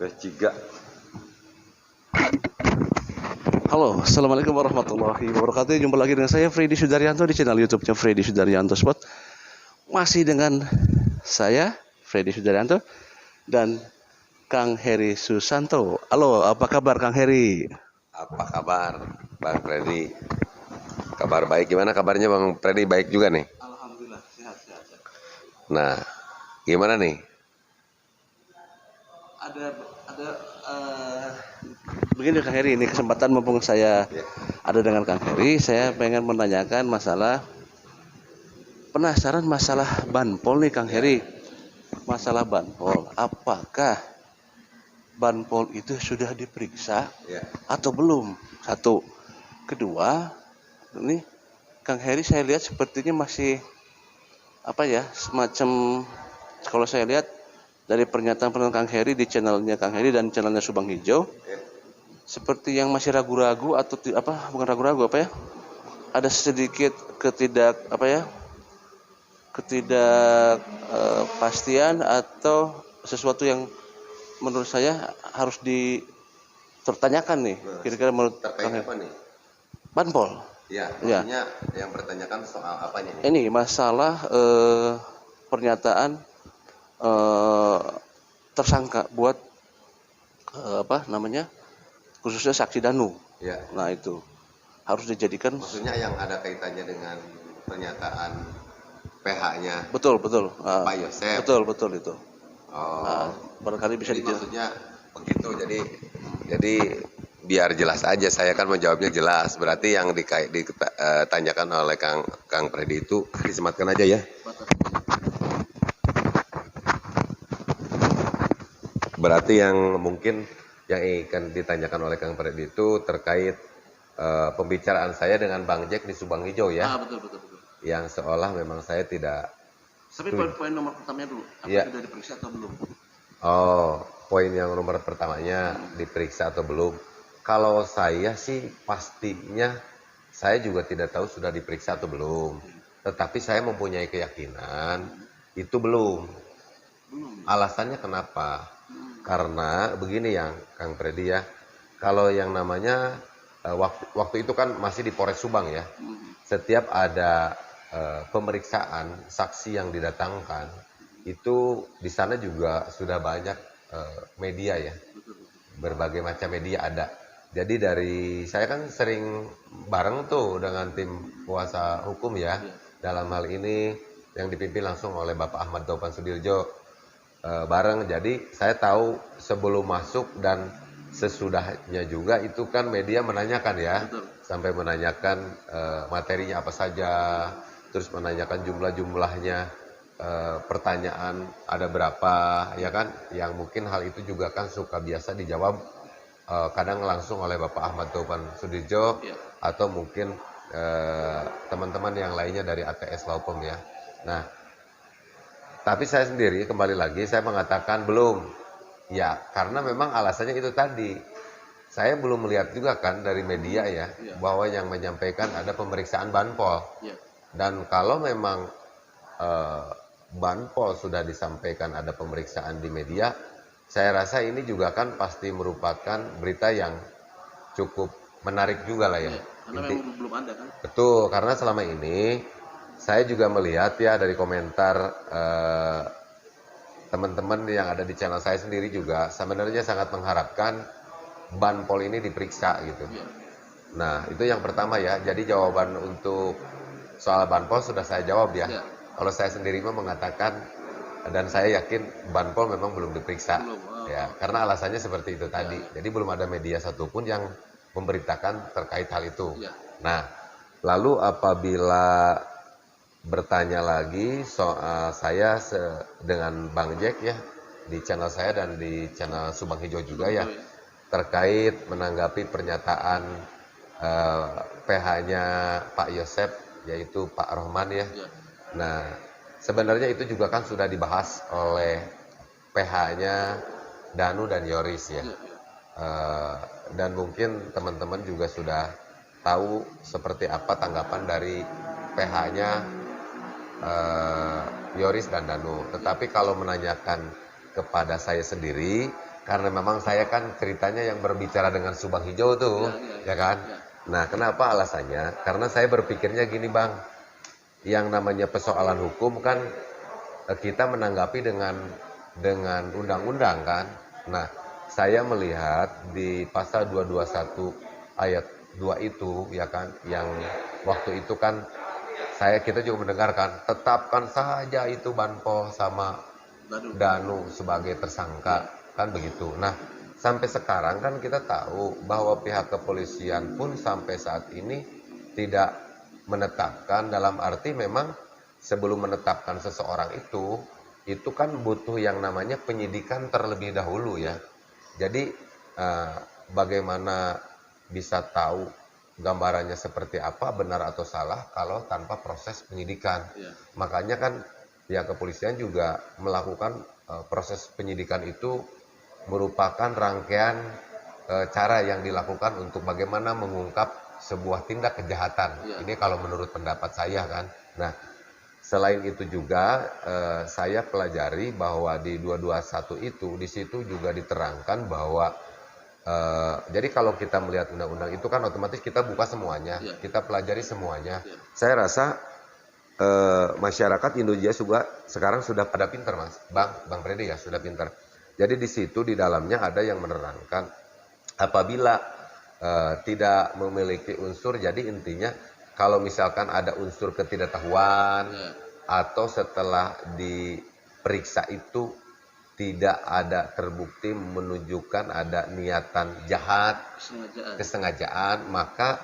Bertiga. Halo, assalamualaikum warahmatullahi wabarakatuh. Jumpa lagi dengan saya Freddy Sudaryanto di channel YouTube-nya Freddy Sudaryanto Spot. Masih dengan saya Freddy Sudaryanto dan Kang Heri Susanto. Halo, apa kabar Kang Heri? Apa kabar, Bang Freddy? Kabar baik, gimana kabarnya Bang Freddy? Baik juga nih. Alhamdulillah, sehat. Nah, gimana nih? Ada begini Kang Heri, ini kesempatan mumpung saya ada dengan Kang Heri, saya pengen menanyakan penasaran masalah banpol nih Kang Heri. Masalah banpol, apakah banpol itu sudah diperiksa atau belum? Satu. Kedua, ini Kang Heri saya lihat sepertinya masih semacam, kalau saya lihat dari pernyataan Kang Heri di channelnya Kang Heri dan channelnya Subang Hijau, seperti yang masih ragu-ragu atau bukan ragu-ragu ada sedikit ketidakpastian atau sesuatu yang menurut saya harus dipertanyakan nih. Kira-kira menurut Kang Heri apa nih? banpol. Ya, maksudnya yang bertanyakan soal apanya nih? Ini masalah pernyataan tersangka buat khususnya saksi Danu. Ya. Nah itu harus dijadikan. Maksudnya yang ada kaitannya dengan pernyataan PH-nya. Betul. Pak Yosef. Betul itu. Oh. Barangkali bisa jadi maksudnya begitu. Jadi biar jelas aja, saya kan menjawabnya jelas. Berarti yang ditanyakan oleh Kang Freddy itu disematkan aja ya. Berarti yang mungkin yang akan ditanyakan oleh Kang Freddy itu terkait pembicaraan saya dengan Bang Jack di Subang Hijau ya. Betul. Yang seolah memang saya tidak. Tapi poin nomor pertamanya dulu, apakah sudah diperiksa atau belum? Oh, poin yang nomor pertamanya diperiksa atau belum? Kalau saya sih pastinya saya juga tidak tahu sudah diperiksa atau belum. Tetapi saya mempunyai keyakinan itu belum. Alasannya kenapa? Karena begini yang Kang Freddy ya, kalau yang namanya waktu itu kan masih di Polres Subang ya, setiap ada pemeriksaan saksi yang didatangkan itu di sana juga sudah banyak media ya, berbagai macam media ada. Jadi dari saya kan sering bareng tuh dengan tim kuasa hukum ya, dalam hal ini yang dipimpin langsung oleh Bapak Ahmad Taufan Sudirjo. Bareng, jadi saya tahu sebelum masuk dan sesudahnya juga itu kan media menanyakan ya. Betul. Sampai menanyakan materinya apa saja, terus menanyakan jumlahnya, pertanyaan ada berapa ya kan, yang mungkin hal itu juga kan suka biasa dijawab kadang langsung oleh Bapak Ahmad Taufan Sudirjo atau mungkin teman-teman yang lainnya dari ATS Laupem ya. Nah, tapi saya sendiri kembali lagi saya mengatakan belum. Ya, karena memang alasannya itu tadi. Saya belum melihat juga kan dari media ya, bahwa yang menyampaikan ada pemeriksaan banpol. Dan kalau memang banpol sudah disampaikan ada pemeriksaan di media, saya rasa ini juga kan pasti merupakan berita yang cukup menarik juga lah ya. Karena memang belum ada kan? Betul, karena selama ini saya juga melihat ya dari komentar teman-teman yang ada di channel saya sendiri juga sebenarnya sangat mengharapkan banpol ini diperiksa gitu. Nah itu yang pertama ya. Jadi jawaban untuk soal banpol sudah saya jawab ya. Kalau saya sendiri mengatakan dan saya yakin banpol memang belum diperiksa ya, karena alasannya seperti itu tadi. Jadi belum ada media satupun yang memberitakan terkait hal itu. Nah lalu apabila bertanya lagi soal saya dengan Bang Jack ya di channel saya dan di channel Subang Hijau juga ya, terkait menanggapi pernyataan PH-nya Pak Yosef yaitu Pak Rohman ya. Nah sebenarnya itu juga kan sudah dibahas oleh PH-nya Danu dan Yoris ya. Dan mungkin teman-teman juga sudah tahu seperti apa tanggapan dari PH-nya Yoris dan Danu. Tetapi kalau menanyakan kepada saya sendiri, karena memang saya kan ceritanya yang berbicara dengan Subang Hijau tuh, ya kan. Nah, kenapa alasannya? Karena saya berpikirnya gini Bang, yang namanya persoalan hukum kan kita menanggapi dengan undang-undang kan. Nah, saya melihat di pasal 221 ayat 2 itu ya kan, yang waktu itu kan kita juga mendengarkan tetapkan saja itu Banpol sama Danu sebagai tersangka kan begitu. Nah, sampai sekarang kan kita tahu bahwa pihak kepolisian pun sampai saat ini tidak menetapkan, dalam arti memang sebelum menetapkan seseorang itu kan butuh yang namanya penyidikan terlebih dahulu ya. Jadi bagaimana bisa tahu gambarannya seperti apa, benar atau salah kalau tanpa proses penyidikan. Makanya kan pihak kepolisian juga melakukan proses penyidikan itu merupakan rangkaian cara yang dilakukan untuk bagaimana mengungkap sebuah tindak kejahatan. Ini kalau menurut pendapat saya kan. Nah, selain itu juga saya pelajari bahwa di 221 itu di situ juga diterangkan bahwa jadi kalau kita melihat undang-undang itu kan otomatis kita buka semuanya, kita pelajari semuanya. Saya rasa masyarakat Indonesia juga sekarang sudah pada pintar Mas, Bang Freddy ya sudah pintar. Jadi di situ di dalamnya ada yang menerangkan apabila tidak memiliki unsur, jadi intinya kalau misalkan ada unsur ketidaktahuan atau setelah diperiksa itu tidak ada terbukti menunjukkan ada niatan jahat, kesengajaan, maka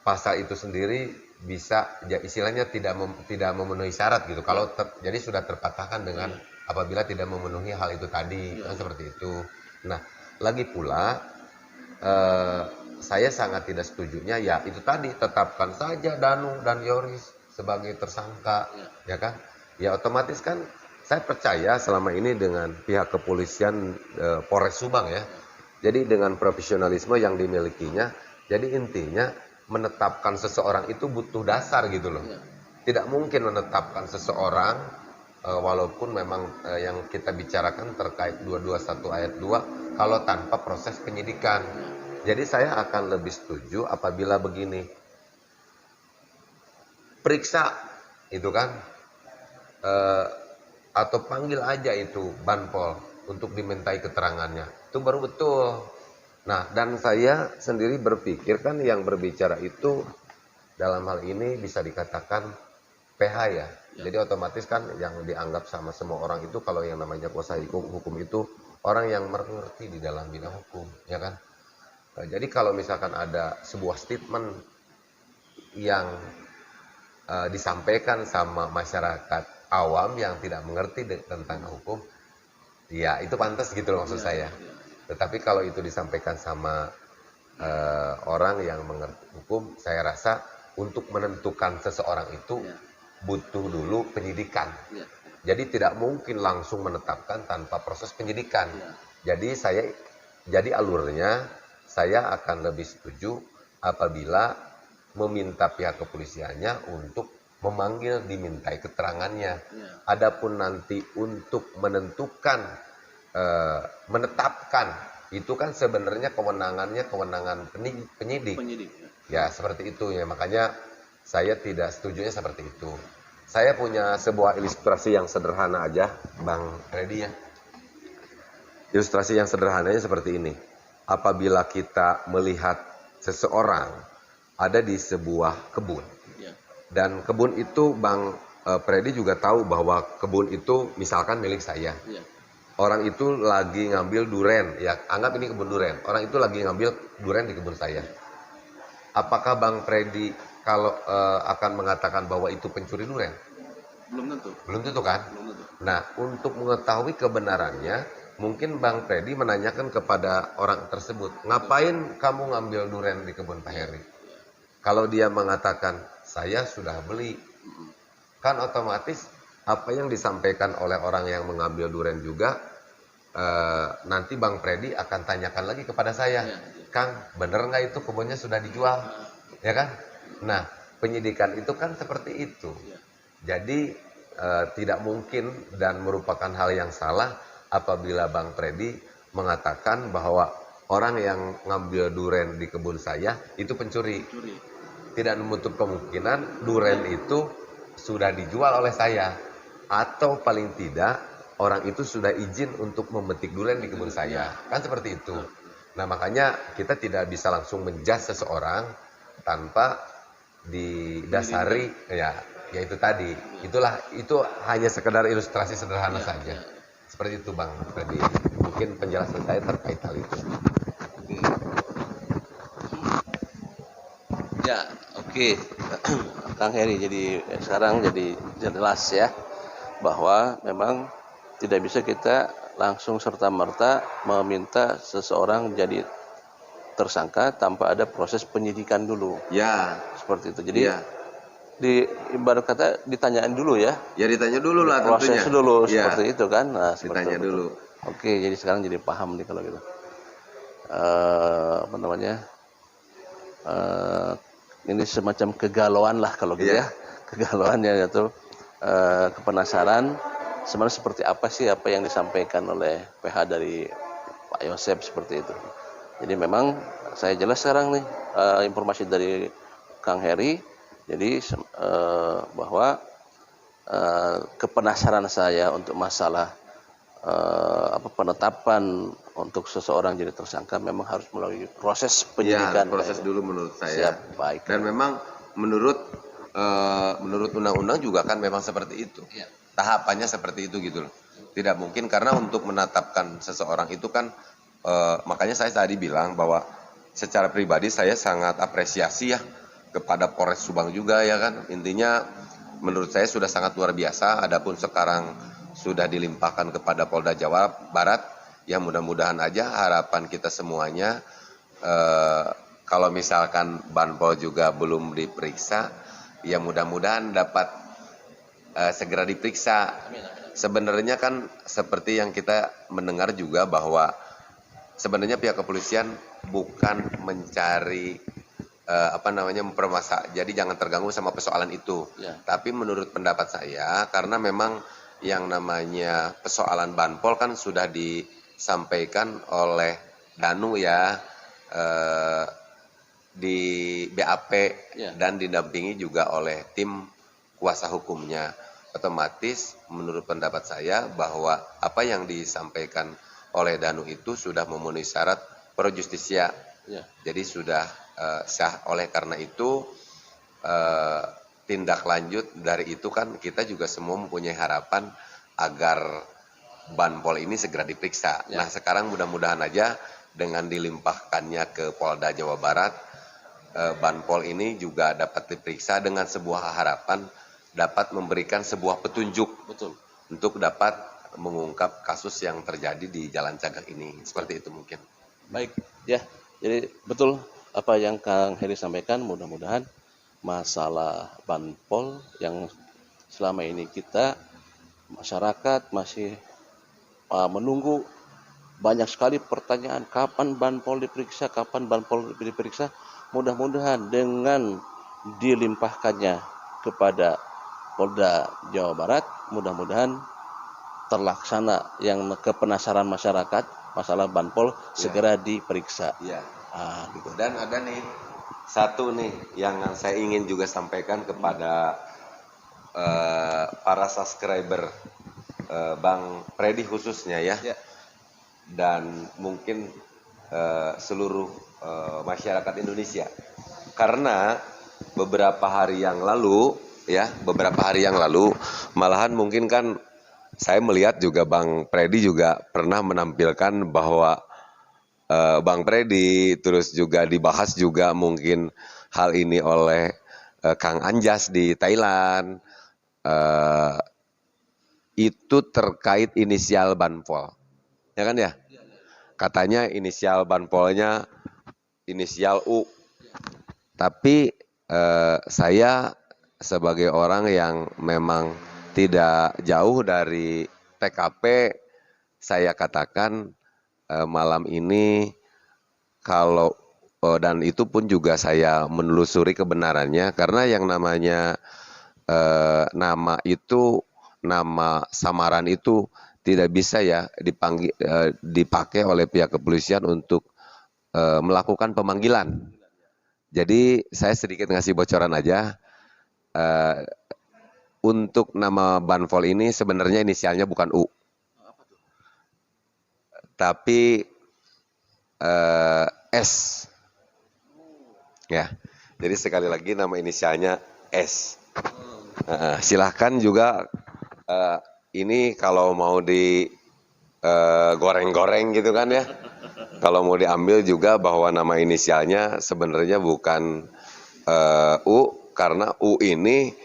pasal itu sendiri bisa ya istilahnya tidak memenuhi syarat gitu. Kalau jadi sudah terpatahkan dengan apabila tidak memenuhi hal itu tadi, kan seperti itu. Nah, lagi pula saya sangat tidak setujunya ya itu tadi, tetapkan saja Danu dan Yoris sebagai tersangka, ya kan? Ya otomatis kan saya percaya selama ini dengan pihak kepolisian Polres Subang ya. Jadi dengan profesionalisme yang dimilikinya, jadi intinya menetapkan seseorang itu butuh dasar gitu loh. Tidak mungkin menetapkan seseorang walaupun memang yang kita bicarakan terkait 221 ayat 2 kalau tanpa proses penyidikan. Jadi saya akan lebih setuju apabila begini. Periksa itu kan atau panggil aja itu Banpol untuk dimintai keterangannya. Itu baru betul. Nah, dan saya sendiri berpikir kan yang berbicara itu dalam hal ini bisa dikatakan PH ya. Jadi otomatis kan yang dianggap sama semua orang itu kalau yang namanya kuasa hukum itu orang yang mengerti di dalam bidang hukum, ya kan? Nah, jadi kalau misalkan ada sebuah statement yang disampaikan sama masyarakat awam yang tidak mengerti tentang hukum, ya itu pantas gitu loh maksud saya. Tetapi kalau itu disampaikan sama orang yang mengerti hukum, saya rasa untuk menentukan seseorang itu butuh dulu penyidikan. Jadi tidak mungkin langsung menetapkan tanpa proses penyidikan. Jadi alurnya saya akan lebih setuju apabila meminta pihak kepolisiannya untuk memanggil dimintai keterangannya. Adapun nanti untuk menentukan menetapkan itu kan sebenarnya kewenangan penyidik. Ya seperti itu ya, makanya saya tidak setujunya seperti itu. Saya punya sebuah ilustrasi yang sederhana aja Bang Freddy ya. Ilustrasi yang sederhananya seperti ini. Apabila kita melihat seseorang ada di sebuah kebun, dan kebun itu Bang Freddy juga tahu bahwa kebun itu misalkan milik saya. Orang itu lagi ngambil duren, ya anggap ini kebun duren. Orang itu lagi ngambil duren di kebun saya. Apakah Bang Freddy kalau akan mengatakan bahwa itu pencuri duren? Belum tentu. Belum tentu kan? Belum tentu. Nah, untuk mengetahui kebenarannya, mungkin Bang Freddy menanyakan kepada orang tersebut, ngapain kamu ngambil duren di kebun Pak Heri? Kalau dia mengatakan, saya sudah beli, kan otomatis apa yang disampaikan oleh orang yang mengambil duren juga, nanti Bang Freddy akan tanyakan lagi kepada saya, Kang, bener nggak itu kebunnya sudah dijual? Ya kan? Nah, penyidikan itu kan seperti itu. Jadi tidak mungkin dan merupakan hal yang salah apabila Bang Freddy mengatakan bahwa orang yang ngambil duren di kebun saya itu pencuri. Tidak menutup kemungkinan duren itu sudah dijual oleh saya, atau paling tidak orang itu sudah izin untuk memetik duren di kebun saya, kan seperti itu. Nah, makanya kita tidak bisa langsung menjudge seseorang tanpa didasari ya itu tadi. Itu hanya sekedar ilustrasi sederhana saja. Seperti itu Bang Freddy. Mungkin penjelasan saya terkait hal itu. Ya, oke. Kang Heri, jadi sekarang jadi jelas ya bahwa memang tidak bisa kita langsung serta-merta meminta seseorang jadi tersangka tanpa ada proses penyidikan dulu. Ya, Seperti itu. Jadi ya. di ibarat kata ditanyain dulu ya. Ya ditanya dulu lah Proses tentunya. dulu Ya, seperti itu kan. Nah, seperti ditanya itu. dulu. Oke, jadi sekarang jadi paham nih kalau gitu. Apa namanya? Ini semacam kegalauan lah kalau gitu ya. Kegalauan ya itu kepenasaran sebenarnya seperti apa sih apa yang disampaikan oleh PH dari Pak Yosep seperti itu. Jadi memang saya jelas sekarang nih informasi dari Kang Heri. Jadi bahwa kepenasaran saya untuk masalah penetapan untuk seseorang jadi tersangka memang harus melalui proses penyidikan. Ya, proses dulu menurut saya. Siap, baik. Dan memang menurut undang-undang juga kan memang seperti itu. Ya. Tahapannya seperti itu gitu loh. Tidak mungkin karena untuk menetapkan seseorang itu kan makanya saya tadi bilang bahwa secara pribadi saya sangat apresiasi ya kepada Polres Subang juga ya kan. Intinya menurut saya sudah sangat luar biasa. Adapun sekarang sudah dilimpahkan kepada Polda Jawa Barat. Ya mudah-mudahan aja harapan kita semuanya kalau misalkan Banpol juga belum diperiksa, ya mudah-mudahan dapat segera diperiksa. Sebenarnya kan seperti yang kita mendengar juga bahwa sebenarnya pihak kepolisian bukan mencari jadi jangan terganggu sama persoalan itu. Ya. Tapi menurut pendapat saya, karena memang yang namanya persoalan Banpol kan sudah disampaikan oleh Danu ya di BAP dan didampingi juga oleh tim kuasa hukumnya. Otomatis menurut pendapat saya bahwa apa yang disampaikan oleh Danu itu sudah memenuhi syarat pro justisia. Jadi sudah sah. Oleh karena itu tindak lanjut dari itu kan kita juga semua mempunyai harapan agar Banpol ini segera diperiksa. Nah sekarang mudah-mudahan aja dengan dilimpahkannya ke Polda Jawa Barat, Banpol ini juga dapat diperiksa dengan sebuah harapan dapat memberikan sebuah petunjuk untuk dapat mengungkap kasus yang terjadi di Jalan Cagak ini. Seperti itu mungkin. Baik, ya. Jadi betul apa yang Kang Heri sampaikan, mudah-mudahan masalah Banpol yang selama ini kita masyarakat masih menunggu banyak sekali pertanyaan kapan Banpol diperiksa, mudah-mudahan dengan dilimpahkannya kepada Polda Jawa Barat, mudah-mudahan terlaksana yang kepenasaran masyarakat masalah Banpol segera diperiksa. Iya. Gitu. Dan ada nih satu nih yang saya ingin juga sampaikan kepada para subscriber Bang Freddy khususnya ya. Dan mungkin seluruh masyarakat Indonesia. Karena beberapa hari yang lalu malahan mungkin kan saya melihat juga Bang Freddy juga pernah menampilkan bahwa Bang Freddy terus juga dibahas juga mungkin hal ini oleh Kang Anjas di Thailand, itu terkait inisial Banpol, ya kan ya? Katanya inisial Banpolnya inisial U, tapi saya sebagai orang yang memang tidak jauh dari TKP, saya katakan malam ini kalau dan itu pun juga saya menelusuri kebenarannya karena yang namanya nama samaran itu tidak bisa ya dipakai oleh pihak kepolisian untuk melakukan pemanggilan. Jadi saya sedikit ngasih bocoran aja. Untuk nama Banpol ini sebenarnya inisialnya bukan U, tapi S. Ya, jadi sekali lagi nama inisialnya S. Silahkan juga ini kalau mau di goreng-goreng gitu kan ya. Kalau mau diambil juga bahwa nama inisialnya sebenarnya bukan U, karena U ini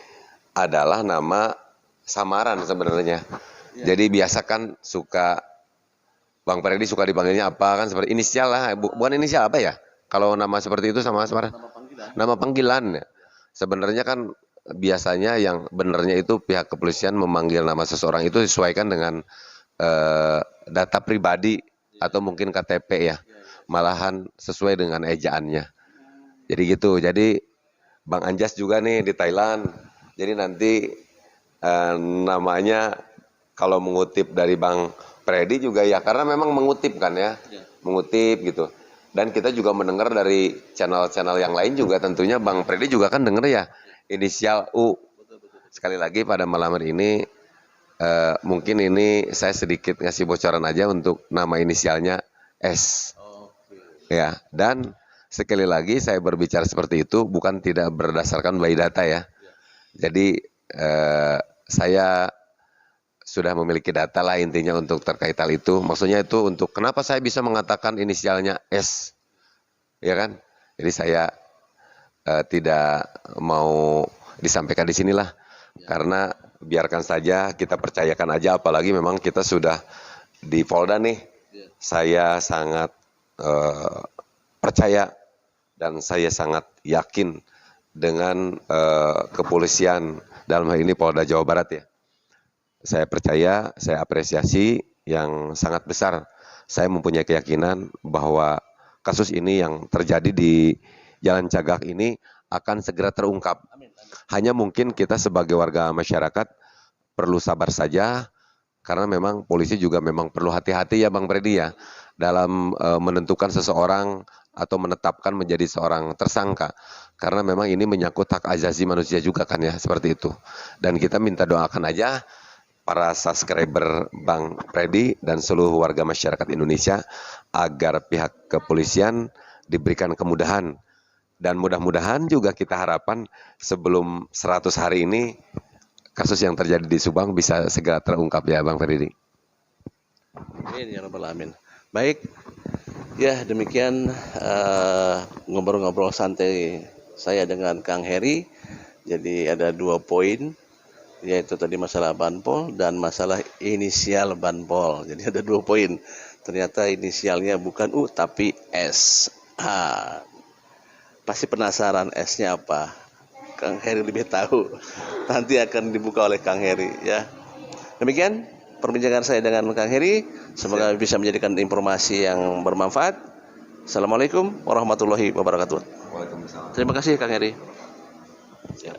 adalah nama samaran sebenarnya. Jadi biasa kan suka Bang Freddy suka dipanggilnya apa kan seperti inisial lah, bukan inisial apa ya? Kalau nama seperti itu sama samaran. Nama panggilan. Sebenarnya kan biasanya yang benernya itu pihak kepolisian memanggil nama seseorang itu disesuaikan dengan data pribadi atau mungkin KTP ya, malahan sesuai dengan ejaannya. Jadi gitu. Jadi Bang Anjas juga nih di Thailand. Jadi nanti namanya kalau mengutip dari Bang Freddy juga ya, karena memang mengutip kan ya, mengutip gitu. Dan kita juga mendengar dari channel-channel yang lain juga, tentunya Bang Freddy juga kan dengar ya, inisial U. Sekali lagi pada malam hari ini mungkin ini saya sedikit ngasih bocoran aja untuk nama inisialnya S. Ya, dan sekali lagi saya berbicara seperti itu bukan tidak berdasarkan by data ya. Jadi saya sudah memiliki data lah intinya untuk terkait hal itu. Maksudnya itu untuk kenapa saya bisa mengatakan inisialnya S, ya kan? Jadi saya tidak mau disampaikan di sinilah, karena biarkan saja, kita percayakan aja, apalagi memang kita sudah di Polda nih. Saya sangat percaya dan saya sangat yakin dengan kepolisian dalam hal ini Polda Jawa Barat ya. Saya percaya, saya apresiasi yang sangat besar. Saya mempunyai keyakinan bahwa kasus ini yang terjadi di Jalan Cagak ini akan segera terungkap. Hanya mungkin kita sebagai warga masyarakat perlu sabar saja, karena memang polisi juga memang perlu hati-hati ya Bang Freddy ya, dalam menentukan seseorang atau menetapkan menjadi seorang tersangka. Karena memang ini menyangkut hak asasi manusia juga kan ya, seperti itu. Dan kita minta doakan aja para subscriber Bang Freddy dan seluruh warga masyarakat Indonesia agar pihak kepolisian diberikan kemudahan. Dan mudah-mudahan juga kita harapkan sebelum 100 hari ini kasus yang terjadi di Subang bisa segera terungkap ya Bang Freddy. Amin ya rabbal alamin. Baik, ya demikian ngobrol-ngobrol santai saya dengan Kang Heri. Jadi ada 2 poin, yaitu tadi masalah Banpol dan masalah inisial Banpol. Jadi ada 2 poin. Ternyata inisialnya bukan U tapi S. Pasti penasaran S-nya apa? Kang Heri lebih tahu. Nanti akan dibuka oleh Kang Heri ya. Demikian perbincangan saya dengan Kang Heri. Semoga bisa menjadikan informasi yang bermanfaat. Assalamualaikum warahmatullahi wabarakatuh. Waalaikumsalam. Terima kasih Kang Heri. Ya.